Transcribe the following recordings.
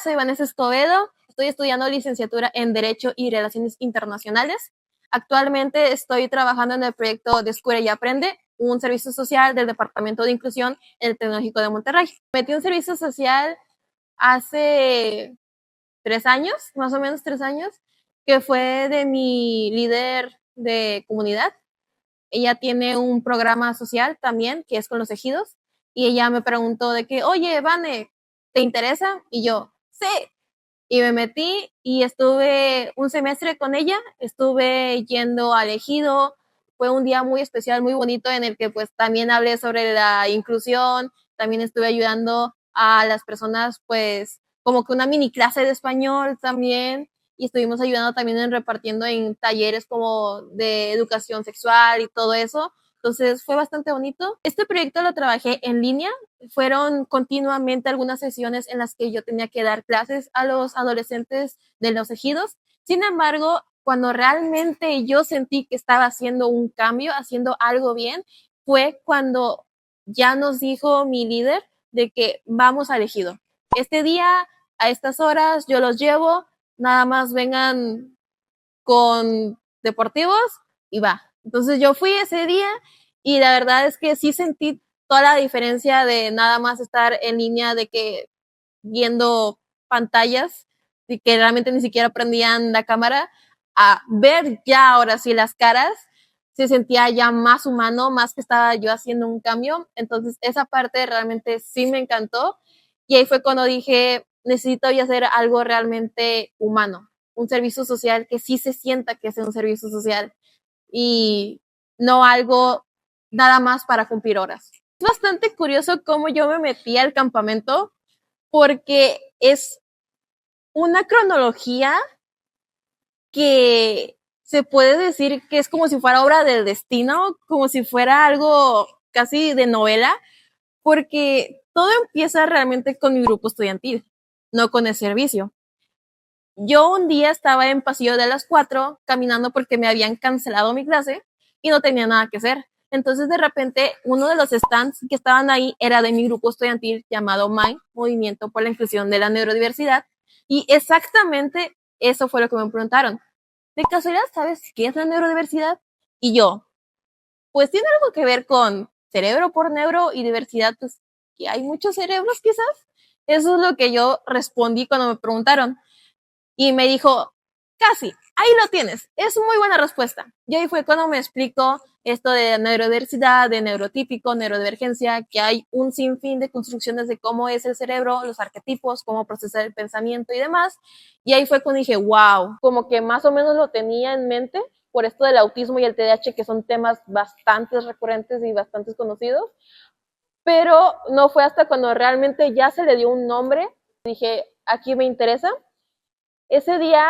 soy Vanessa Escobedo, estoy estudiando licenciatura en Derecho y Relaciones Internacionales. Actualmente estoy trabajando en el proyecto Descubre y Aprende, un servicio social del Departamento de Inclusión en el Tecnológico de Monterrey. Metí un servicio social hace 3 años, más o menos 3 años, que fue de mi líder de comunidad. Ella tiene un programa social también, que es con los ejidos, y ella me preguntó de que, oye, Vane, ¿te interesa? Y yo, sí. Y me metí y estuve un semestre con ella, estuve yendo al ejido, fue un día muy especial, muy bonito, en el que pues también hablé sobre la inclusión, también estuve ayudando a las personas pues como que una mini clase de español también, y estuvimos ayudando también en repartiendo en talleres como de educación sexual y todo eso. Entonces fue bastante bonito. Este proyecto lo trabajé en línea. Fueron continuamente algunas sesiones en las que yo tenía que dar clases a los adolescentes de los ejidos. Sin embargo, cuando realmente yo sentí que estaba haciendo un cambio, haciendo algo bien, fue cuando ya nos dijo mi líder de que vamos al ejido. Este día, a estas horas, yo los llevo, nada más vengan con deportivos y va. Entonces yo fui ese día y la verdad es que sí sentí toda la diferencia de nada más estar en línea, de que viendo pantallas y que realmente ni siquiera prendían la cámara, a ver ya ahora sí las caras, se sentía ya más humano, más que estaba yo haciendo un cambio. Entonces esa parte realmente sí me encantó y ahí fue cuando dije, necesito ya hacer algo realmente humano, un servicio social que sí se sienta que es un servicio social y no algo nada más para cumplir horas. Es bastante curioso cómo yo me metí al campamento porque es una cronología que se puede decir que es como si fuera obra del destino, como si fuera algo casi de novela, porque todo empieza realmente con mi grupo estudiantil, no con el servicio. Yo un día estaba en Pasillo de las 4 caminando porque me habían cancelado mi clase y no tenía nada que hacer. Entonces de repente uno de los stands que estaban ahí era de mi grupo estudiantil llamado MIND, Movimiento por la Inclusión de la Neurodiversidad, y exactamente eso fue lo que me preguntaron. ¿De casualidad sabes qué es la neurodiversidad? Y yo, pues tiene algo que ver con cerebro por neuro y diversidad, pues que hay muchos cerebros quizás. Eso es lo que yo respondí cuando me preguntaron. Y me dijo, casi, ahí lo tienes, es muy buena respuesta. Y ahí fue cuando me explicó esto de neurodiversidad, de neurotípico, neurodivergencia, que hay un sinfín de construcciones de cómo es el cerebro, los arquetipos, cómo procesar el pensamiento y demás. Y ahí fue cuando dije, wow, como que más o menos lo tenía en mente por esto del autismo y el TDAH, que son temas bastante recurrentes y bastante conocidos. Pero no fue hasta cuando realmente ya se le dio un nombre, dije, aquí me interesa. Ese día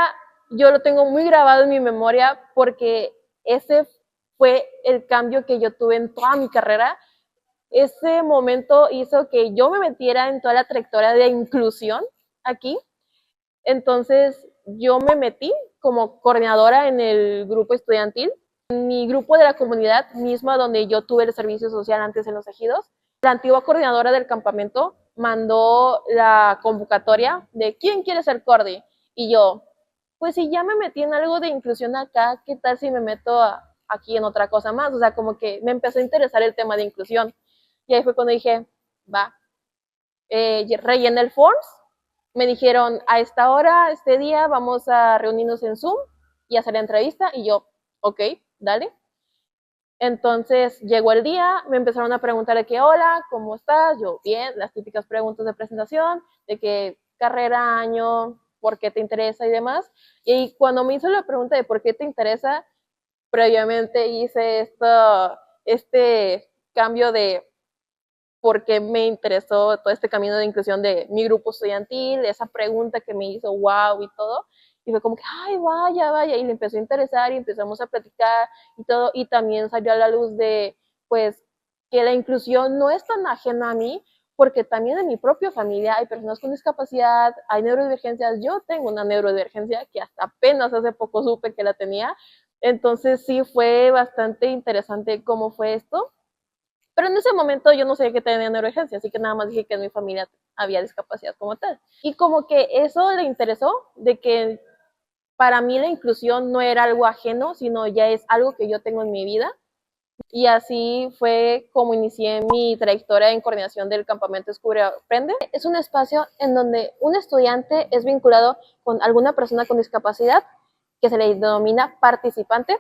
yo lo tengo muy grabado en mi memoria porque ese fue el cambio que yo tuve en toda mi carrera. Ese momento hizo que yo me metiera en toda la trayectoria de inclusión aquí. Entonces yo me metí como coordinadora en el grupo estudiantil, en mi grupo de la comunidad misma donde yo tuve el servicio social antes en los ejidos. La antigua coordinadora del campamento mandó la convocatoria de ¿quién quiere ser cordi? Y yo, pues si ya me metí en algo de inclusión acá, ¿qué tal si me meto aquí en otra cosa más? O sea, como que me empezó a interesar el tema de inclusión. Y ahí fue cuando dije, va, rellené el forms, me dijeron, a esta hora, este día, vamos a reunirnos en Zoom y hacer la entrevista. Y yo, ok, dale. Entonces llegó el día, me empezaron a preguntar de que, hola, ¿cómo estás? Yo, bien, las típicas preguntas de presentación, de qué carrera, año, por qué te interesa y demás. Y cuando me hizo la pregunta de por qué te interesa, previamente hice este cambio de por qué me interesó todo este camino de inclusión de mi grupo estudiantil, esa pregunta que me hizo, wow, y todo. Y fue como que, ay, vaya, vaya, y le empezó a interesar y empezamos a platicar y todo, y también salió a la luz de, pues, que la inclusión no es tan ajena a mí, porque también en mi propia familia hay personas con discapacidad, hay neurodivergencias, yo tengo una neurodivergencia que hasta apenas hace poco supe que la tenía, entonces sí fue bastante interesante cómo fue esto. Pero en ese momento yo no sabía que tenía neurodivergencia, así que nada más dije que en mi familia había discapacidad como tal. Y como que eso le interesó, de que para mí la inclusión no era algo ajeno, sino ya es algo que yo tengo en mi vida. Y así fue como inicié mi trayectoria en coordinación del campamento Descubre Aprende. Es un espacio en donde un estudiante es vinculado con alguna persona con discapacidad, que se le denomina participante,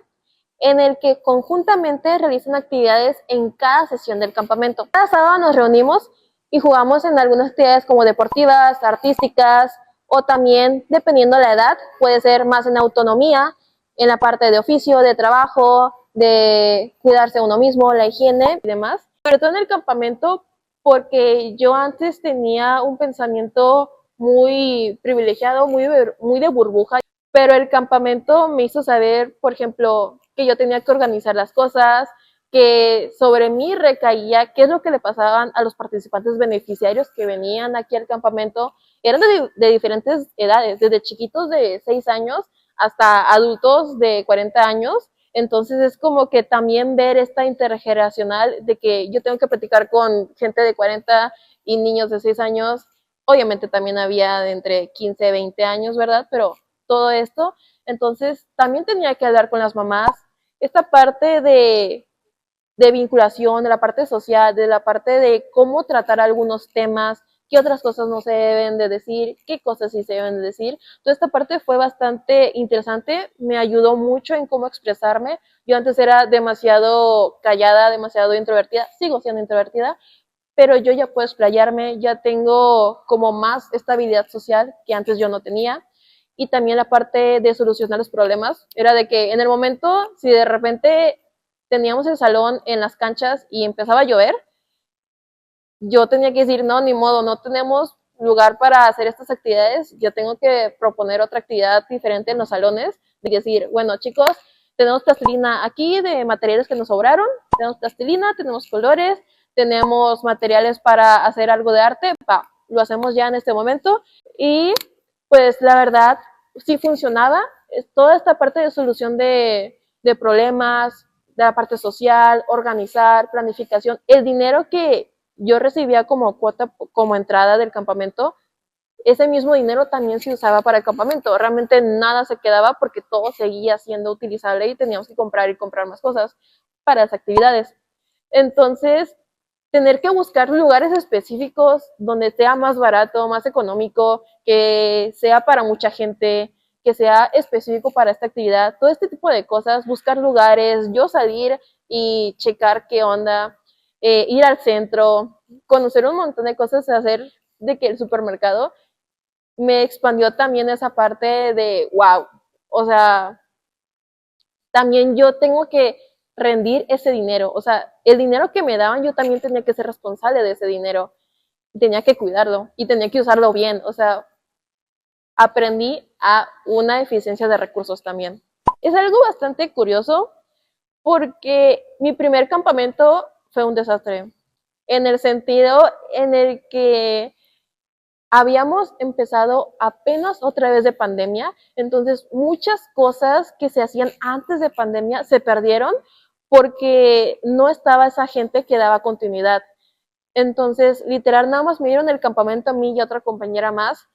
en el que conjuntamente realizan actividades en cada sesión del campamento. Cada sábado nos reunimos y jugamos en algunas actividades como deportivas, artísticas, o también, dependiendo de la edad, puede ser más en autonomía, en la parte de oficio, de trabajo, de cuidarse uno mismo, la higiene y demás. Sobre todo en el campamento, porque yo antes tenía un pensamiento muy privilegiado, muy de burbuja, pero el campamento me hizo saber, por ejemplo, que yo tenía que organizar las cosas, que sobre mí recaía qué es lo que le pasaban a los participantes beneficiarios que venían aquí al campamento. Eran de diferentes edades, desde chiquitos de 6 años hasta adultos de 40 años. Entonces es como que también ver esta intergeneracional de que yo tengo que platicar con gente de 40 y niños de 6 años. Obviamente también había de entre 15 y 20 años, ¿verdad? Pero todo esto. Entonces también tenía que hablar con las mamás. Esta parte de vinculación, de la parte social, de la parte de cómo tratar algunos temas, qué otras cosas no se deben de decir, qué cosas sí se deben de decir. Toda esta parte fue bastante interesante, me ayudó mucho en cómo expresarme. Yo antes era demasiado callada, demasiado introvertida, sigo siendo introvertida, pero yo ya puedo explayarme, ya tengo como más estabilidad social que antes yo no tenía. Y también la parte de solucionar los problemas, era de que en el momento, si de repente teníamos el salón en las canchas y empezaba a llover, yo tenía que decir, no, ni modo, no tenemos lugar para hacer estas actividades, yo tengo que proponer otra actividad diferente en los salones, de decir, bueno, chicos, tenemos plastilina aquí de materiales que nos sobraron, tenemos plastilina, tenemos colores, tenemos materiales para hacer algo de arte, lo hacemos ya en este momento. Y pues la verdad, sí funcionaba, toda esta parte de solución de problemas, de la parte social, organizar, planificación, el dinero que yo recibía como cuota, como entrada del campamento, ese mismo dinero también se usaba para el campamento. Realmente nada se quedaba porque todo seguía siendo utilizable y teníamos que comprar y comprar más cosas para las actividades. Entonces, tener que buscar lugares específicos donde sea más barato, más económico, que sea para mucha gente, que sea específico para esta actividad, todo este tipo de cosas, buscar lugares, yo salir y checar qué onda, ir al centro, conocer un montón de cosas, hacer de que el supermercado me expandió también esa parte de, wow, o sea, también yo tengo que rendir ese dinero, o sea, el dinero que me daban yo también tenía que ser responsable de ese dinero, tenía que cuidarlo y tenía que usarlo bien, o sea, aprendí a una eficiencia de recursos también. Es algo bastante curioso porque mi primer campamento fue un desastre, en el sentido en el que habíamos empezado apenas otra vez de pandemia, entonces muchas cosas que se hacían antes de pandemia se perdieron porque no estaba esa gente que daba continuidad. Entonces, literal, nada más me dieron el campamento a mí y a otra compañera más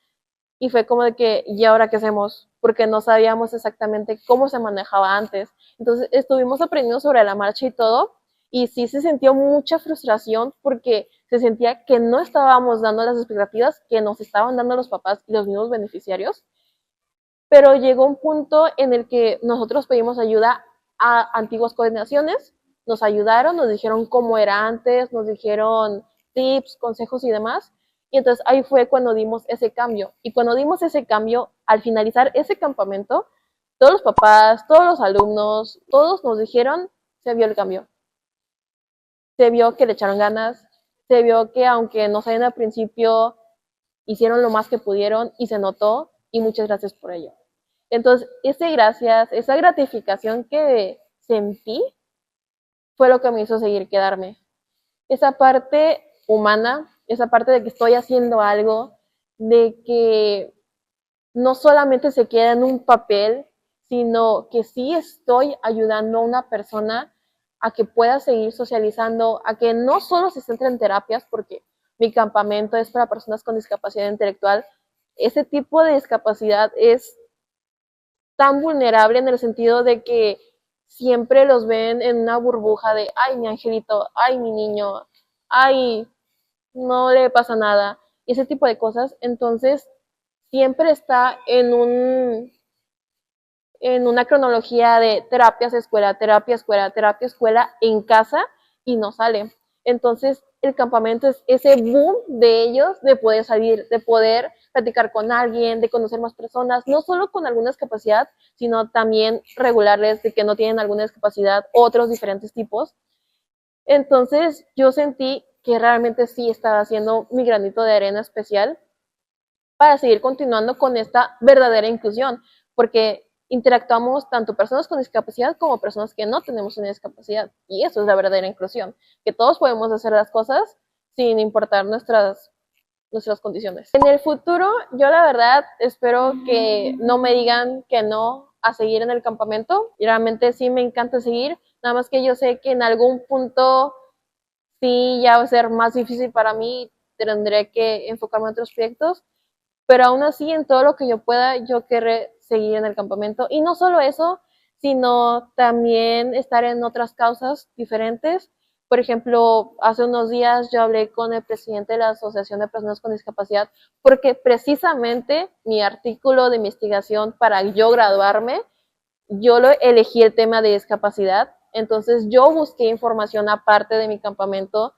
y fue como de que, ¿y ahora qué hacemos? Porque no sabíamos exactamente cómo se manejaba antes. Entonces, estuvimos aprendiendo sobre la marcha y todo, y sí se sintió mucha frustración porque se sentía que no estábamos dando las expectativas que nos estaban dando los papás y los mismos beneficiarios, pero llegó un punto en el que nosotros pedimos ayuda a antiguas coordinaciones, nos ayudaron, nos dijeron cómo era antes, nos dijeron tips, consejos y demás, y entonces ahí fue cuando dimos ese cambio. Y cuando dimos ese cambio, al finalizar ese campamento, todos los papás, todos los alumnos, todos nos dijeron, se vio el cambio. Se vio que le echaron ganas, se vio que aunque no sabían al principio, hicieron lo más que pudieron y se notó, y muchas gracias por ello. Entonces, ese gracias, esa gratificación que sentí fue lo que me hizo seguir quedarme. Esa parte humana, esa parte de que estoy haciendo algo, de que no solamente se queda en un papel, sino que sí estoy ayudando a una persona, a que pueda seguir socializando, a que no solo se centre en terapias, porque mi campamento es para personas con discapacidad intelectual. Ese tipo de discapacidad es tan vulnerable en el sentido de que siempre los ven en una burbuja de, ay, mi angelito, ay, mi niño, ay, no le pasa nada, y ese tipo de cosas. Entonces, siempre está en una cronología de terapias, escuela, terapia, escuela, terapia, escuela, en casa, y no sale. Entonces, el campamento es ese boom de ellos, de poder salir, de poder platicar con alguien, de conocer más personas, no solo con alguna discapacidad, sino también regulares de que no tienen alguna discapacidad, otros diferentes tipos. Entonces, yo sentí que realmente sí estaba haciendo mi granito de arena especial para seguir continuando con esta verdadera inclusión, porque interactuamos tanto personas con discapacidad como personas que no tenemos una discapacidad, y eso es la verdadera inclusión, que todos podemos hacer las cosas sin importar nuestras condiciones. En el futuro, yo la verdad espero que no me digan que no a seguir en el campamento, y realmente sí me encanta seguir, nada más que yo sé que en algún punto sí ya va a ser más difícil para mí, tendré que enfocarme en otros proyectos, pero aún así en todo lo que yo pueda, yo querré seguir en el campamento. Y no solo eso, sino también estar en otras causas diferentes. Por ejemplo, hace unos días yo hablé con el presidente de la Asociación de Personas con Discapacidad, porque precisamente mi artículo de investigación para yo graduarme, yo lo elegí el tema de discapacidad. Entonces yo busqué información aparte de mi campamento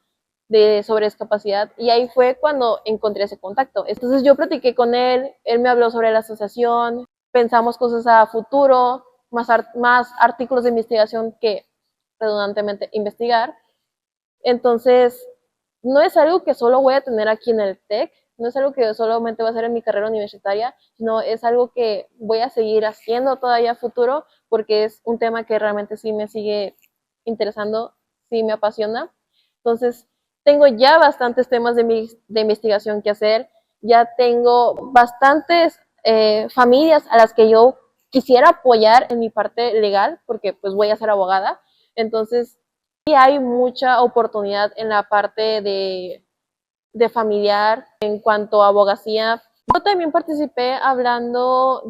sobre discapacidad, y ahí fue cuando encontré ese contacto. Entonces yo platiqué con él me habló sobre la asociación, pensamos cosas a futuro, más artículos de investigación que redundantemente investigar. Entonces, no es algo que solo voy a tener aquí en el TEC, no es algo que solamente va a hacer en mi carrera universitaria, sino es algo que voy a seguir haciendo todavía a futuro, porque es un tema que realmente sí me sigue interesando, sí me apasiona. Entonces, tengo ya bastantes temas de investigación que hacer, ya tengo bastantes familias a las que yo quisiera apoyar en mi parte legal, porque pues voy a ser abogada. Entonces, sí hay mucha oportunidad en la parte de familiar en cuanto a abogacía. Yo también participé hablando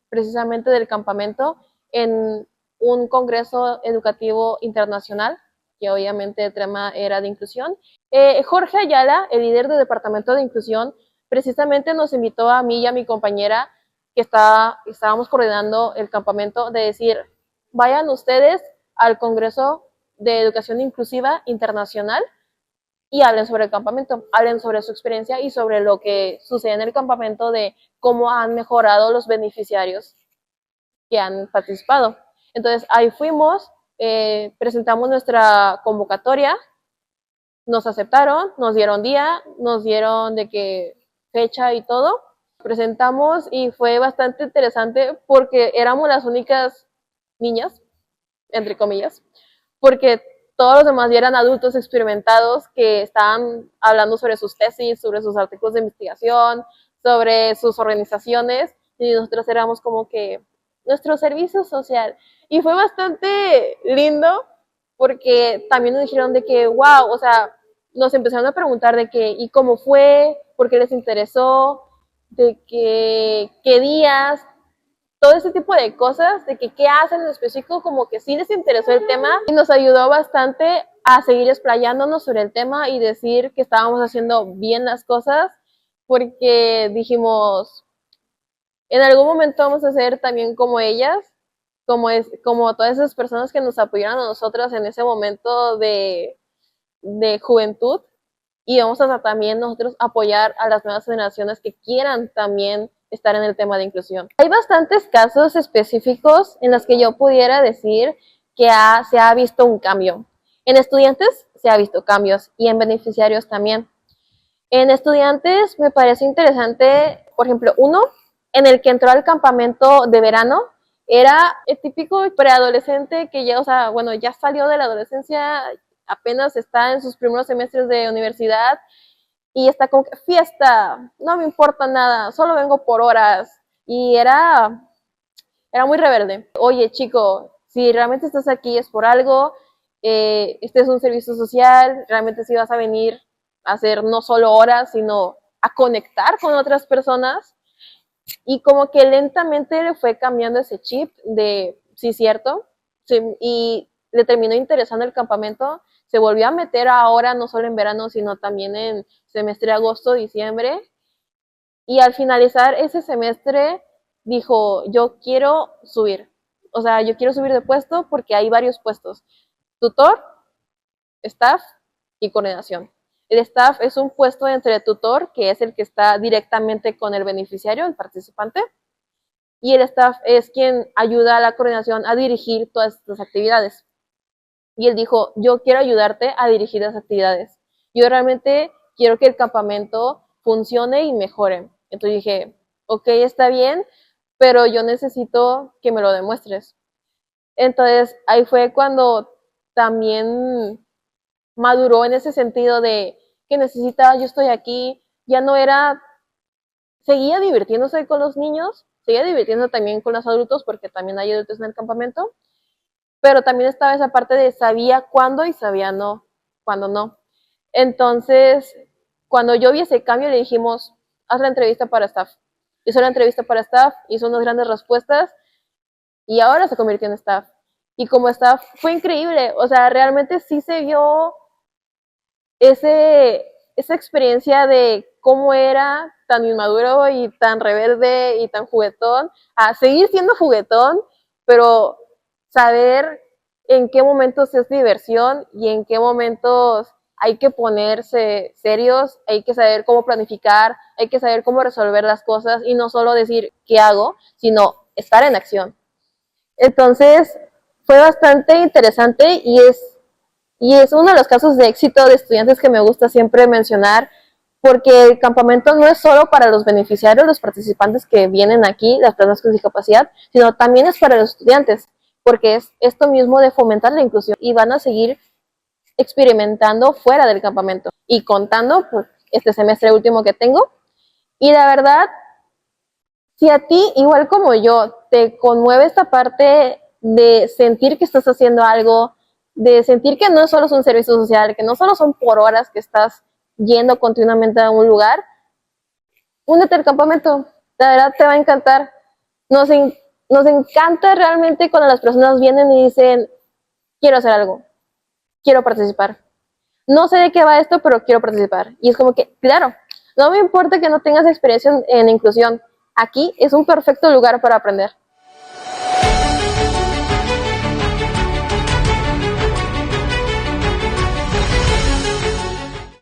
precisamente del campamento en un congreso educativo internacional, que obviamente el tema era de inclusión. Jorge Ayala, el líder del departamento de inclusión, precisamente nos invitó a mí y a mi compañera que estábamos coordinando el campamento, de decir, vayan ustedes al Congreso de Educación Inclusiva Internacional y hablen sobre el campamento, hablen sobre su experiencia y sobre lo que sucede en el campamento, de cómo han mejorado los beneficiarios que han participado. Entonces ahí fuimos, presentamos nuestra convocatoria, nos aceptaron, nos dieron día, nos dieron de qué fecha y todo. Presentamos y fue bastante interesante porque éramos las únicas niñas, entre comillas, porque todos los demás ya eran adultos experimentados que estaban hablando sobre sus tesis, sobre sus artículos de investigación, sobre sus organizaciones, y nosotros éramos como que nuestro servicio social. Y fue bastante lindo porque también nos dijeron de que, wow, o sea, nos empezaron a preguntar de que, ¿y cómo fue? ¿Por qué les interesó? De que, ¿qué días? Todo ese tipo de cosas, de que qué hacen en específico, como que sí les interesó el tema y nos ayudó bastante a seguir explayándonos sobre el tema y decir que estábamos haciendo bien las cosas, porque dijimos, en algún momento vamos a ser también como ellas, como todas esas personas que nos apoyaron a nosotras en ese momento de juventud, y vamos a también nosotros apoyar a las nuevas generaciones que quieran también estar en el tema de inclusión. Hay bastantes casos específicos en los que yo pudiera decir que se ha visto un cambio. En estudiantes se ha visto cambios y en beneficiarios también. En estudiantes me parece interesante, por ejemplo, uno en el que entró al campamento de verano, era el típico preadolescente que ya, o sea, bueno, ya salió de la adolescencia, apenas está en sus primeros semestres de universidad y está como que fiesta, no me importa nada, solo vengo por horas. Y era muy rebelde. Oye, chico, si realmente estás aquí es por algo, este es un servicio social, realmente sí vas a venir a hacer no solo horas, sino a conectar con otras personas. Y como que lentamente le fue cambiando ese chip de, sí, cierto, sí, y le terminó interesando el campamento, se volvió a meter ahora, no solo en verano, sino también en semestre agosto, diciembre, y al finalizar ese semestre dijo, yo quiero subir, o sea, yo quiero subir de puesto porque hay varios puestos, tutor, staff y coordinación. El staff es un puesto entre tutor, que es el que está directamente con el beneficiario, el participante, y el staff es quien ayuda a la coordinación a dirigir todas estas actividades. Y él dijo, yo quiero ayudarte a dirigir las actividades. Yo realmente quiero que el campamento funcione y mejore. Entonces dije, ok, está bien, pero yo necesito que me lo demuestres. Entonces ahí fue cuando también maduró en ese sentido de que necesitaba, yo estoy aquí, ya no era, seguía divirtiéndose con los niños, seguía divirtiendo también con los adultos, porque también hay adultos en el campamento, pero también estaba esa parte de sabía cuándo y sabía no, cuándo no. Entonces, cuando yo vi ese cambio, le dijimos, haz la entrevista para staff. Hizo la entrevista para staff, hizo unas grandes respuestas y ahora se convirtió en staff. Y como staff fue increíble, o sea, realmente sí se vio esa experiencia de cómo era tan inmaduro y tan rebelde y tan juguetón, a seguir siendo juguetón, pero saber en qué momentos es diversión y en qué momentos hay que ponerse serios, hay que saber cómo planificar, hay que saber cómo resolver las cosas y no solo decir qué hago, sino estar en acción. Entonces, fue bastante interesante y es uno de los casos de éxito de estudiantes que me gusta siempre mencionar, porque el campamento no es solo para los beneficiarios, los participantes que vienen aquí, las personas con discapacidad, sino también es para los estudiantes, porque es esto mismo de fomentar la inclusión y van a seguir experimentando fuera del campamento y contando pues, este semestre último que tengo. Y la verdad, si a ti, igual como yo, te conmueve esta parte de sentir que estás haciendo algo, de sentir que no solo es un servicio social, que no solo son por horas que estás yendo continuamente a un lugar, únete al campamento. La verdad te va a encantar. Nos, en, nos encanta realmente cuando las personas vienen y dicen, quiero hacer algo, quiero participar. No sé de qué va esto, pero quiero participar. Y es como que, claro, no me importa que no tengas experiencia en inclusión. Aquí es un perfecto lugar para aprender.